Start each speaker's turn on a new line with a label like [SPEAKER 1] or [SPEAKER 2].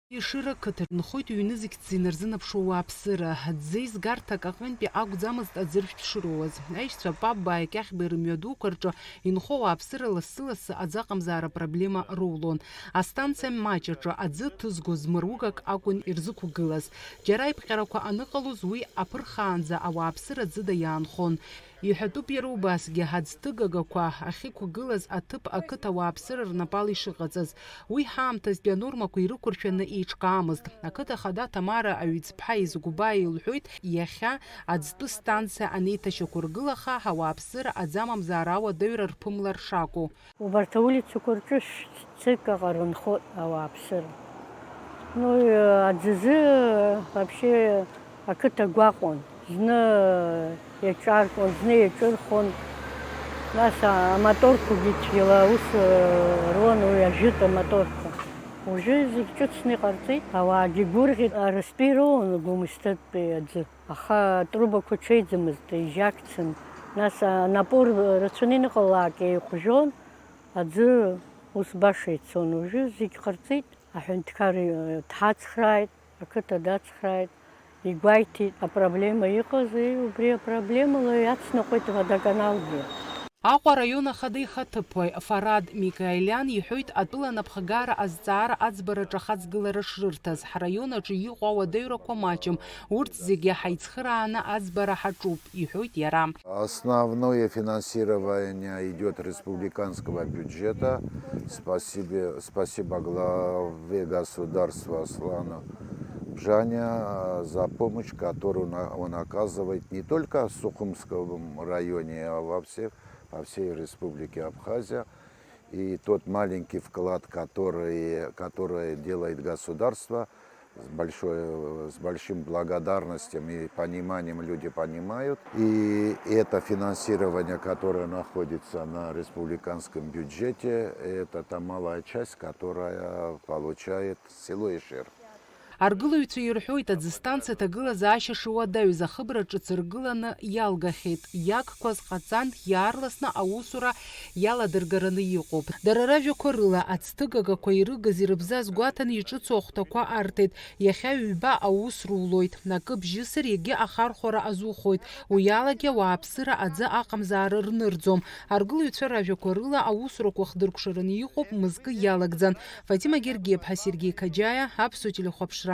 [SPEAKER 1] Ишира кытыр нхойт уйнызик дзинерзына пшуа псыра. Дзейс гарта каквенпи агудзамыз адзырфт шуроз. Айшца пабба яках бермёду корчо инхоа псыра ласыласы адзакамзара проблема рулон. Астанция мачачо адзы тызгоз мыругак акун ирзыку гылаз. Джарай пхераква аныкалуз уи апырхаанза ауа псыра дзыда яанхон. Иҳәатәуп иара убасгьы ҳаӡҭыгагақәа ахьықәу гылаз аҭыԥ ақыҭа ауааԥсыра рнапала ишыҟаҵаз. Уи ҳаамҭазтәи анормақәа ирықәыршәаны еиҿкаамызт. Ақыҭа хада Тамара аҩӡԥҳа изгәыба илҳәоит, иахьа аӡтәы станциа анеиҭашьақәыргылаха ауааԥсыра аӡамамзаара ауадаҩра рԥымлар шакәу.
[SPEAKER 2] Убарҭ аулицақәа рҿы ҵык аҟара нхоит ауааԥсыра. Ну, аӡазы вообще ақыҭа гәаҟуан. Зны иаҿаркуан, зны иаҿырхон. Нас амоторқәагьы цәгьала ус руан уи ажыт амоторқәа. Ужьы зегь ҿыцны иҟарҵеит. Ауаагьы гәырӷьеит. Арыстәи роуан Гәымсҭатәи аӡы. Аха атрубақәа ҽеиӡамызт, ижьакцын. Нас анапор рацәаны иныҟалалак еиҟәжәон, аӡы ус баша ицон. Ужьы зегь ҟарҵеит. Аҳәынҭқар дҳацхрааит, ақыҭа дацхрааит. Игәаиҭеит апроблема иҟаз, убри апроблемала иацныҟәеит водоканалгьы.
[SPEAKER 1] Аҟәа араион ахада ихаҭыԥуаҩ Фарад Микаелиан иҳәоит, атәыла анапхгара азҵаара аӡбараҿы ахаҵгылара шрырҭаз. Ҳраион аҿы иҟоу ауадаҩрақәа маҷым. Урҭ зегьы ҳаицхырааны аӡбара ҳаҿуп, иҳәоит иара.
[SPEAKER 3] Основное финансирование идет республиканского бюджета. Спасибо главе государства Аслану Бжаня за помощь, которую он оказывает не только в Сухумском районе, а по всей республике Абхазия. И тот маленький вклад, который делает государство, с большим благодарностью и пониманием люди понимают. И это финансирование, которое находится на республиканском бюджете, это та малая часть, которая получает село Ишер.
[SPEAKER 1] Аргылаҩцәа ирҳәоит, аӡыстанциа аҭагылазаашьа шуадаҩыз ахыбра ҿыц ргыланы иалгахьеит. Иагқәаз ҟаҵан иаарласны аусура иаладыргараны иҟоуп. Дара ражәақәа рыла ацҭыгагақәа ирыгаз ирыбзаз гәаҭаны иҿыцу ахәҭақәа арҭеит. Иахьа ҩба аус рулоит. Накы бжьысыр егьи ахархәара азухоит. Уиалагьы ауааԥсыра аӡы аҟамзаара рнырӡом. Аргылаҩцәа ражәақәа рыла аусурақәа хдыркәшараны иҟоуп, мызкы иалагӡан. Фатима Гергиев-ҳа, Сергей Каџьаиа, Аԥсуа телехәаԥшра.